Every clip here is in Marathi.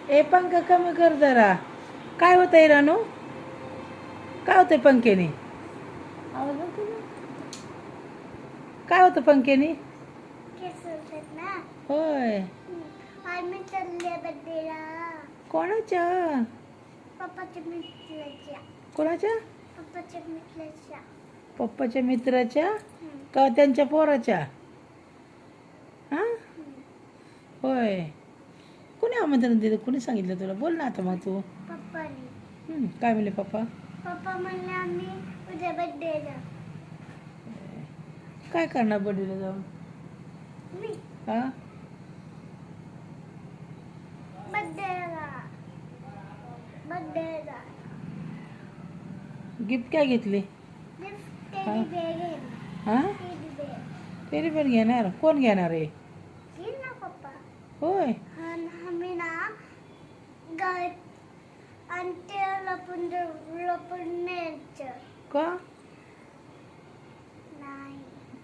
ए पंख कमी कर जरा. काय होतंय रानू? काय होतंय पंख्याने? आवाज येतो ना? काय होतं पंख्याने? होय. आम्ही चालले बड्डेला. कोणाच्या? पप्पाच्या मित्राच्या. कोणाच्या? पप्पाच्या मित्राच्या. पप्पाच्या मित्राच्या का त्यांच्या पोराच्या? हा होय. कोणी आमंत्रण दिलं? कोणी सांगितलं तुला? बोल ना आता मग तू. पप्पाने. काय म्हणले पप्पा? पप्पा म्हणले आम्ही उद्या बड्डेला. काय करणार बर्थडेला जाऊन? मी हा बड्डेला. बड्डेला. गिफ्ट काय घेतली? Gift teddy bear. हा टेडी बेअर. तेरी पण घेणार? कोण घेणार आहे? घेईन ना पप्पा. होय. आम्ही ना गाय आणि ते लपून लपून न्यायचं. का? नाही.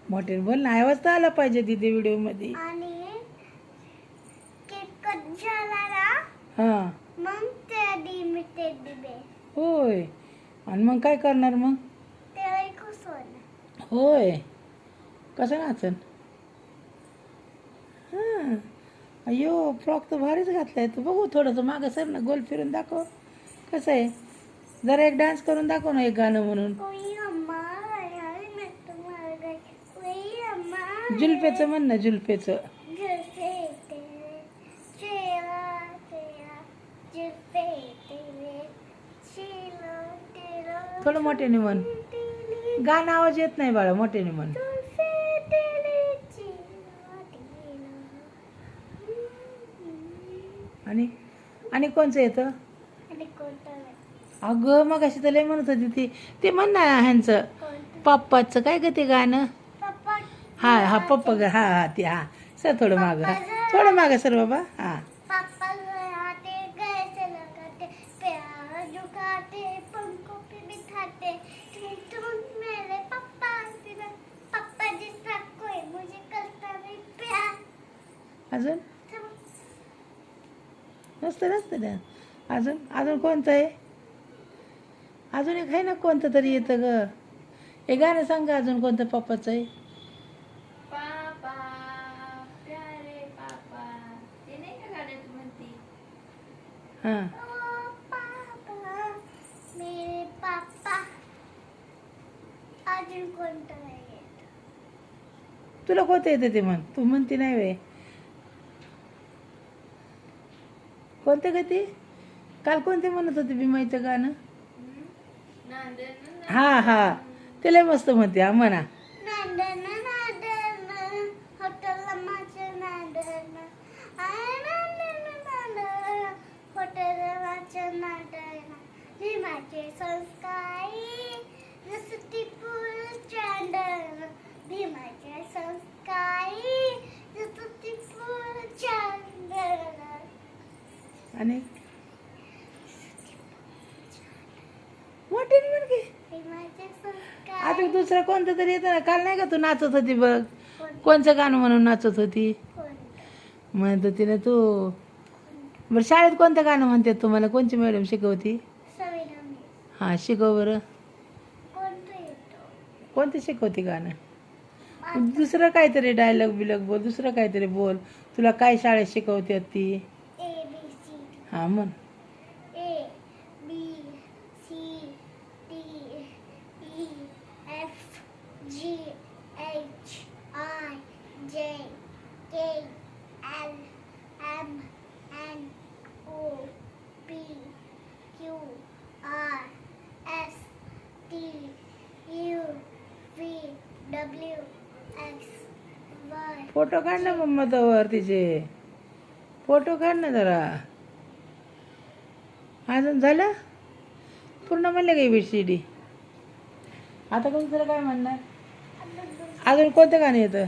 मोठ्याने बोल ना, आवाज तर आला पाहिजे तिथे व्हिडिओ मध्ये. आणि केक कट झाला ना हा मग टेडी बेअर. होय. आणि मग काय करणार मग? ते खुश होणार. होय. कसं नाचन? हां. अय्यो फ्रॉक तर भारीच घातलाय तू. बघू थोडंसं मागं सर ना, गोल फिरून दाखव कसं आहे. जरा एक डान्स करून दाखव ना, एक गाणं म्हणून. कोई अम्मा यार मैं तुम्हारा गई. कोई अम्मा जुल्फेचं म्हण ना, जुल्फेचं. जुल्फे तेरे चेहरा तेरा जुल्फे तेरे चेहरा तेरा. थोडं मोठ्याने म्हण. गाणं आवाज येत नाही बाळा, मोठ्याने म्हण. जुल्फे तेरे चेहरा तेरा. आणि आणि कोणचं येतं? आणि कोणतं नाही. अगं मग अशी तर लय म्हणत होती ते म्हण ना ह्यांचं कोणतं? पप्पाचं काय ग ते गाणं? पप्पा हा हा पप्पा ग हा हा ते हा सर थोडं मागं. हा थोडं मागं सर बाबा. हा पापा आते गए से लगाते प्यार झुकाते पंखों पे बिठाते तुम मेरे पप्पा बिना पप्पा जिसका कोई मुझे करता नहीं प्यार. अजून नसतं नसतं त्या. अजून अजून कोणतं आहे? अजून एक आहे ना कोणतं तरी येतं ग. हे गाणं सांग गं, अजून कोणतं पप्पाचं आहे? पापा प्यारे पापा. ते नाही का गाण्यात म्हणती? हां ओ पापा मेरे पापा. अजून कोणतं नाही येत. तुला कोणतं येतं ते म्हण. तू म्हणती नाही वे. कोणतं ग ती? काल कोणते म्हणत होते भीमाईचं गाणं? नांदन हा हा ते लय मस्त म्हणते. हा म्हणा. नांदन नांदन हॉटेलला माझं नांदन. आय नांदन नांदन हॉटेलला माझं नांदन. हे माझे संस्कारी जसं ती फुल चांदन. हे माझे संस्कारी जसं ती फुल चांदन. आणि मोठ्याने म्हण की. हे माझे संस्कारी. आता दुसरं कोणतं तरी येतं ना. काल नाही का तू नाचत होती बघ. कोण कोणचं गाणं म्हणून नाचत होती? कोण म्हणत होती ना तू. बरं शाळेत कोणतं गाणं म्हणते तुम्हाला? कोणची मॅडम शिकवती? संविधान. हां शिकव बरं. कोणतं येतो? कोणतं शिकवते गाणं? दुसरं काहीतरी डायलॉग बिलॉग बोल. दुसरं काहीतरी बोल. तुला काय शाळेत शिकवते ती? ABC. हां म्हण. A B C D E F G H I J K L M N O P Q R S T U V W X Y. Photo काढ ना मम्मा तवर तिचे. फोटो काढ ना जरा. अजून झालं? पूर्ण म्हणलं का ABCD? आता कोणतं काय म्हणणार? अजून कोणतं गाणं येतं?